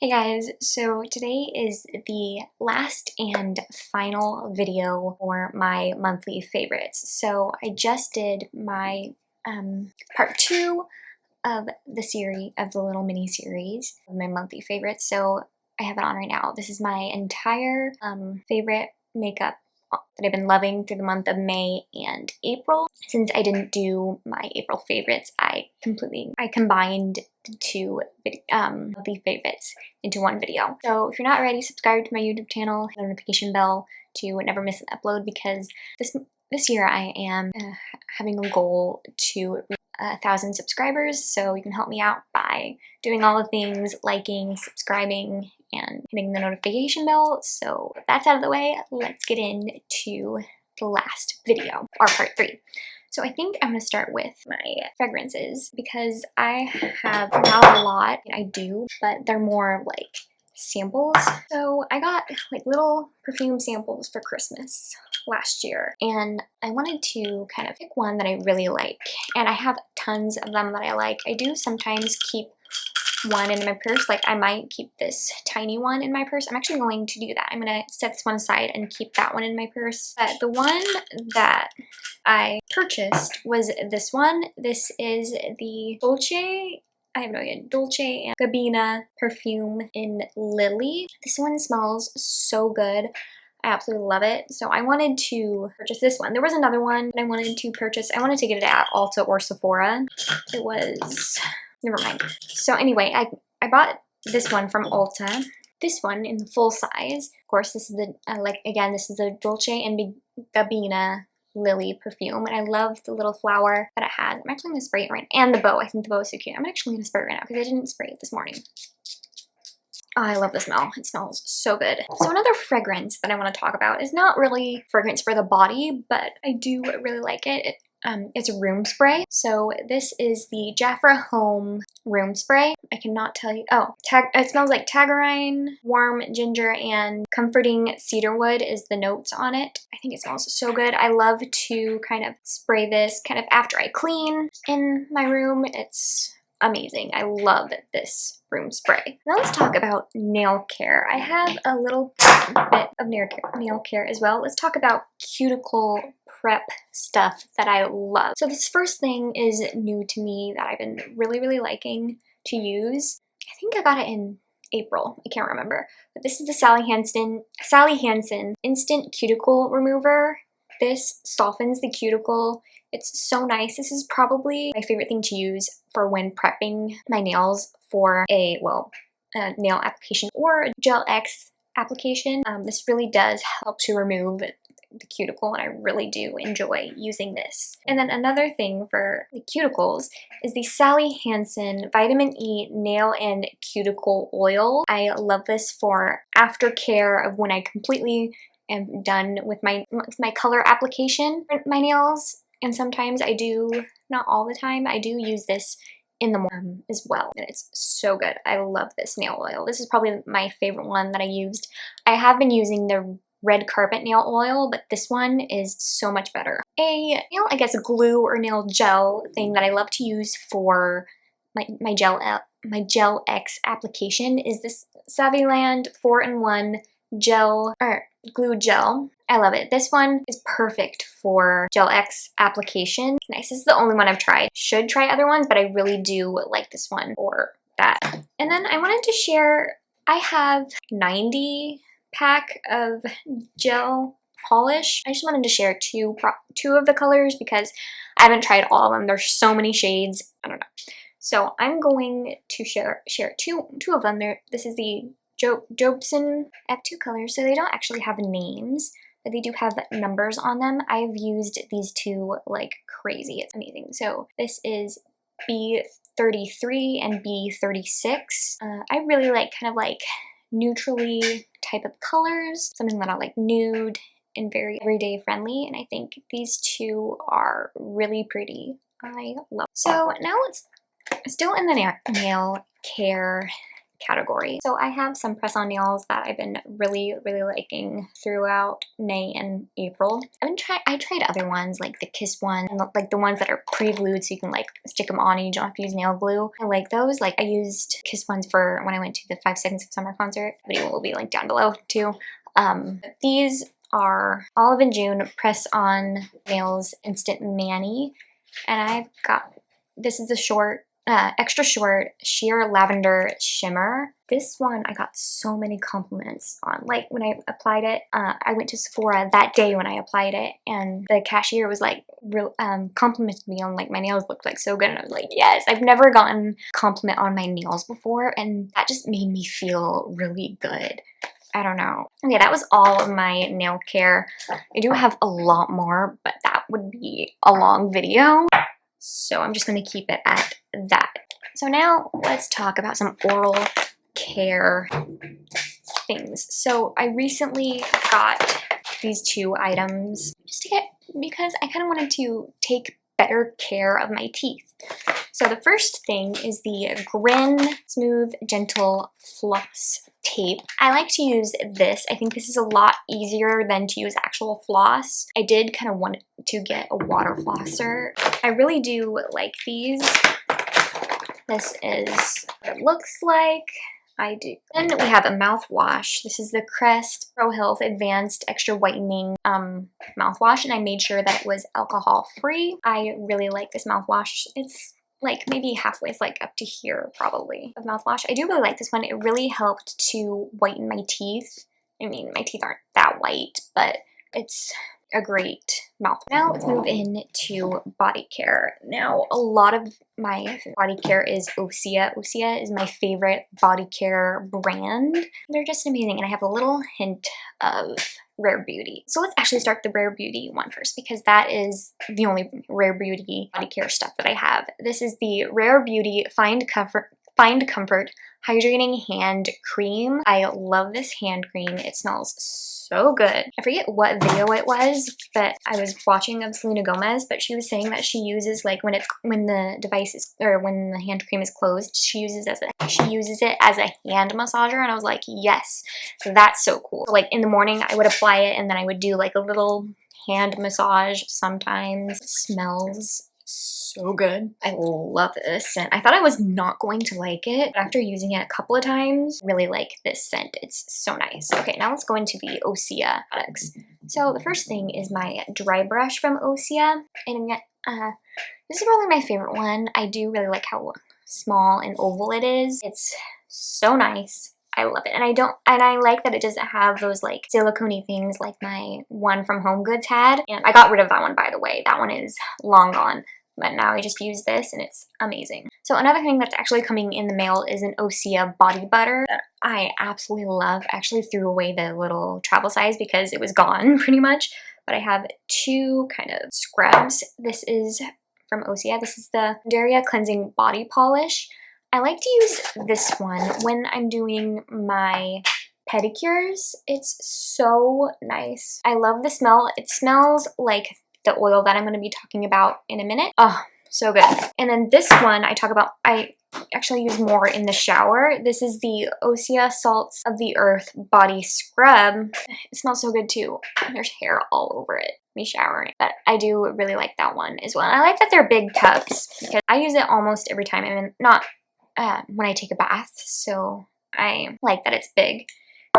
Hey guys, so today is the last and final video for my monthly favorites. So I just did my part 2 of the series, of the little mini series of my monthly favorites. So I have it on right now. This is my entire favorite makeup that I've been loving through the month of May and April. Since I didn't do my April favorites, I combined the two monthly favorites into one video. So if you're not already, subscribe to my YouTube channel, hit the notification bell to never miss an upload, because this year I am having a goal to reach 1,000 subscribers. So you can help me out by doing all the things, liking, subscribing, and hitting the notification bell. So if that's out of the way, let's get into the last video, or part 3. So I think I'm going to start with my fragrances, because I have not a lot. I do, but they're more like samples. So I got like little perfume samples for Christmas last year, and I wanted to kind of pick one that I really like, and I have tons of them that I like. I do sometimes keep one in my purse. Like I might keep this tiny one in my purse. I'm actually going to do that. I'm going to set this one aside and keep that one in my purse. But the one that I purchased was this one. This is the Dolce and Gabbana perfume in Lily. This one smells so good. I absolutely love it. So I wanted to purchase this one. There was another one that I wanted to purchase. I wanted to get it at Ulta or Sephora. It was... never mind. So anyway, I bought this one from Ulta. This one in the full size. Of course, this is the, this is the Dolce and Gabbana Lily perfume. And I love the little flower that it has. I'm actually going to spray it right now. And the bow. I think the bow is so cute. I'm actually going to spray it right now because I didn't spray it this morning. Oh, I love the smell. It smells so good. So another fragrance that I want to talk about is not really fragrance for the body, but I do really like it. It's a room spray. So this is the Jafra Home room spray. I cannot tell you. Oh, it smells like tagarine, warm ginger, and comforting cedarwood is the notes on it. I think it smells so good. I love to kind of spray this kind of after I clean in my room. It's amazing. I love this room spray. Now let's talk about nail care. I have a little bit of nail care as well. Let's talk about cuticle prep stuff that I love. So this first thing is new to me that I've been really liking to use. I think I got it in April. I can't remember. But this is the Sally Hansen Instant Cuticle Remover. This softens the cuticle. It's so nice. This is probably my favorite thing to use for when prepping my nails for a nail application or a Gel X application. This really does help to remove the cuticle, and I really do enjoy using this. And then another thing for the cuticles is the Sally Hansen Vitamin E Nail and Cuticle Oil. I love this for aftercare of when I completely am done with my color application for my nails. And sometimes I do, not all the time, I do use this in the morning as well. And it's so good. I love this nail oil. This is probably my favorite one that I used. I have been using the red carpet nail oil, but this one is so much better. A nail, I guess, glue or nail gel thing that I love to use for my Gel X application is this Saviland 4-in-1 glue gel. I love it. This one is perfect for Gel X application. It's nice. This is the only one I've tried. Should try other ones, but I really do like this one for that. And then I wanted to share, I have 90 pack of gel polish. I just wanted to share two of the colors because I haven't tried all of them. There's so many shades. I don't know. So I'm going to share two of them. This is the Jobson. I have 2 colors, so they don't actually have names, but they do have numbers on them. I've used these 2 like crazy. It's amazing. So this is B33 and B36. I really like kind of like neutrally type of colors, something that I like nude and very everyday friendly, and I think these 2 are really pretty. I love them. So now let's still in the nail care category. So I have some press-on nails that I've been really liking throughout May and April. I tried other ones like the Kiss one, and like the ones that are pre-glued so you can like stick them on and you don't have to use nail glue. I like those. Like I used Kiss ones for when I went to the 5 Seconds of Summer concert. The video will be linked down below too. These are Olive and June press-on nails instant mani, and I've got, this is the short, extra short sheer lavender shimmer. This one I got so many compliments on. Like when I applied it, I went to Sephora that day when I applied it, and the cashier was like complimented me on like my nails looked like so good, and I was like, yes, I've never gotten compliment on my nails before, and that just made me feel really good. I don't know. Okay, that was all of my nail care. I do have a lot more, but that would be a long video, so I'm just going to keep it at that. So now let's talk about some oral care things. So I recently got these 2 items just to get, because I kind of wanted to take better care of my teeth. So the first thing is the Grin Smooth Gentle Floss Tape. I like to use this. I think this is a lot easier than to use actual floss. I did kind of want to get a water flosser. I really do like these. This is what it looks like. I do. Then we have a mouthwash. This is the Crest Pro Health Advanced Extra Whitening mouthwash, and I made sure that it was alcohol free. I really like this mouthwash. It's like maybe halfway, it's like up to here probably of mouthwash. I do really like this one. It really helped to whiten my teeth. I mean, my teeth aren't that white, but it's a great mouth. Now let's move into body care. Now a lot of my body care is Osea. Osea is my favorite body care brand. They're just amazing, and I have a little hint of Rare Beauty. So let's actually start the Rare Beauty one first, because that is the only Rare Beauty body care stuff that I have. This is the Rare Beauty Find Comfort Hydrating Hand Cream. I love this hand cream. It smells so good. I forget what video it was, but I was watching of Selena Gomez, but she was saying that she uses, like, when the device is, or when the hand cream is closed, she uses it as a hand massager, and I was like, yes, that's so cool. So, like, in the morning I would apply it, and then I would do like a little hand massage sometimes. It smells so good. I love this scent. I thought I was not going to like it, but after using it a couple of times, I really like this scent. It's so nice. Okay, now let's go into the Osea products. So the first thing is my dry brush from Osea, and this is probably my favorite one. I do really like how small and oval it is. It's so nice. I love it. And I like that it doesn't have those like silicone things like my one from Home Goods had. And I got rid of that one, by the way. That one is long gone. But now I just use this and it's amazing. So another thing that's actually coming in the mail is an Osea body butter that I absolutely love. I actually threw away the little travel size because it was gone pretty much. But I have 2 kind of scrubs. This is from Osea. This is the Daria Cleansing Body Polish. I like to use this one when I'm doing my pedicures. It's so nice. I love the smell. It smells like the oil that I'm going to be talking about in a minute. Oh, so good. And then this one I actually use more in the shower. This is the Osea Salts of the Earth Body Scrub. It smells so good too. There's hair all over it, me showering. But I do really like that one as well. And I like that they're big cups because I use it almost every time. I mean, not when I take a bath, so I like that it's big.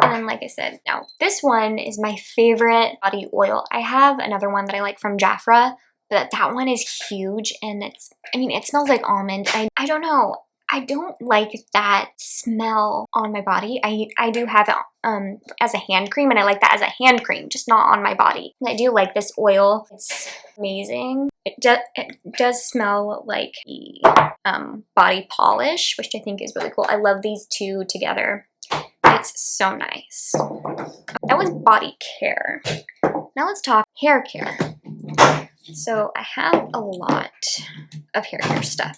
And then, like I said, now this one is my favorite body oil. I have another one that I like from Jafra, but that one is huge, and it smells like almond. I don't know. I don't like that smell on my body. I do have it as a hand cream, and I like that as a hand cream, just not on my body. And I do like this oil. It's amazing. It does smell like the body polish, which I think is really cool. I love these 2 together. It's so nice. That was body care. Now let's talk hair care. So I have a lot of hair care stuff.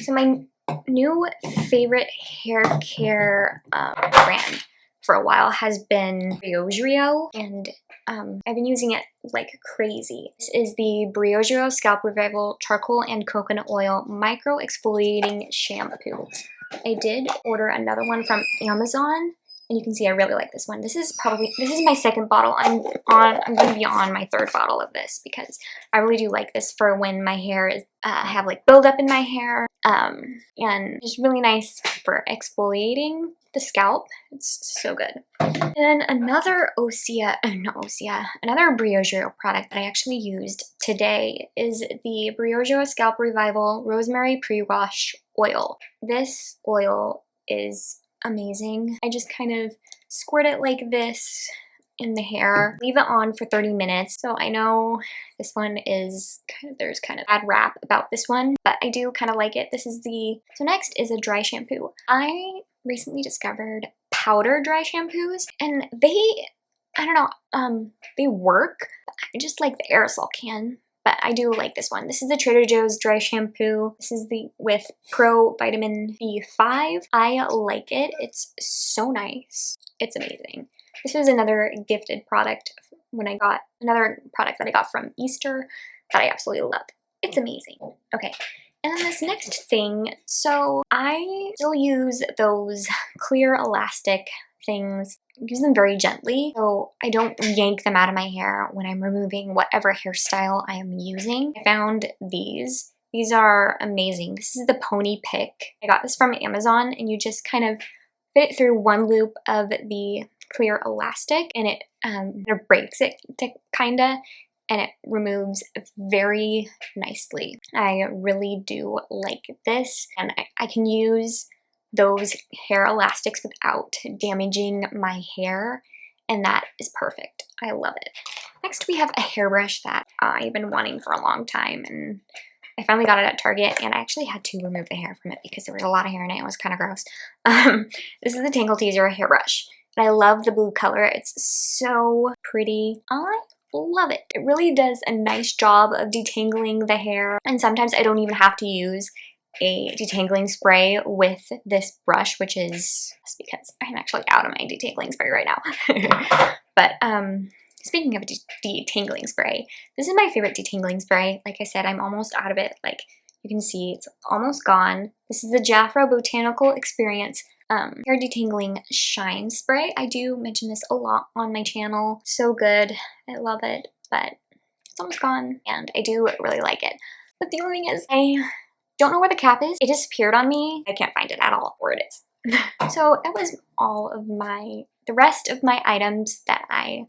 So my new favorite hair care brand for a while has been Briogeo, and I've been using it like crazy. This is the Briogeo Scalp Revival Charcoal and Coconut Oil Micro Exfoliating Shampoo. I did order another one from Amazon, and you can see I really like this one. This is my second bottle. I'm going to be on my third bottle of this because I really do like this for when my hair is have like buildup in my hair, and it's really nice for exfoliating the scalp. It's so good. And then another another Briogeo product that I actually used today is the Briogeo Scalp Revival Rosemary Pre-Wash Oil. This oil is amazing. I just kind of squirt it like this in the hair, leave it on for 30 minutes. So I know this one is there's kind of bad rap about this one, but I do kind of like it. So next is a dry shampoo. I recently discovered powder dry shampoos, and I don't know, they work. I just like the aerosol can, but I do like this one. This is the Trader Joe's dry shampoo. This is with Pro Vitamin B5. I like it. It's so nice. It's amazing. This was another gifted product another product that I got from Easter that I absolutely love. It's amazing. Okay. And then this next thing, so I still use those clear elastic things. Use them very gently, so I don't yank them out of my hair when I'm removing whatever hairstyle I am using. I found these. These are amazing. This is the Pony Pick. I got this from Amazon, and you just kind of fit it through one loop of the clear elastic, and it breaks it kinda, and it removes very nicely. I really do like this, and I can use those hair elastics without damaging my hair, and that is perfect. I love it. Next, we have a hairbrush that I've been wanting for a long time, and I finally got it at Target, and I actually had to remove the hair from it because there was a lot of hair in it. It was kind of gross. This is the Tangle Teezer hairbrush, and I love the blue color. It's so pretty. I love it. It really does a nice job of detangling the hair, and sometimes I don't even have to use a detangling spray with this brush, which is just because I'm actually out of my detangling spray right now. But speaking of detangling spray, this is my favorite detangling spray. Like I said, I'm almost out of it. Like you can see, it's almost gone. This is the Jafra Botanical Experience hair detangling shine spray. I do mention this a lot on my channel. So good. I love it, but it's almost gone, and I do really like it. But the only thing is, I don't know where the cap is. It disappeared on me. I can't find it at all where it is. So that was all of the rest of my items that I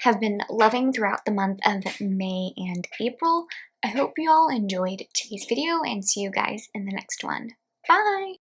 have been loving throughout the month of May and April. I hope you all enjoyed today's video, and see you guys in the next one. Bye!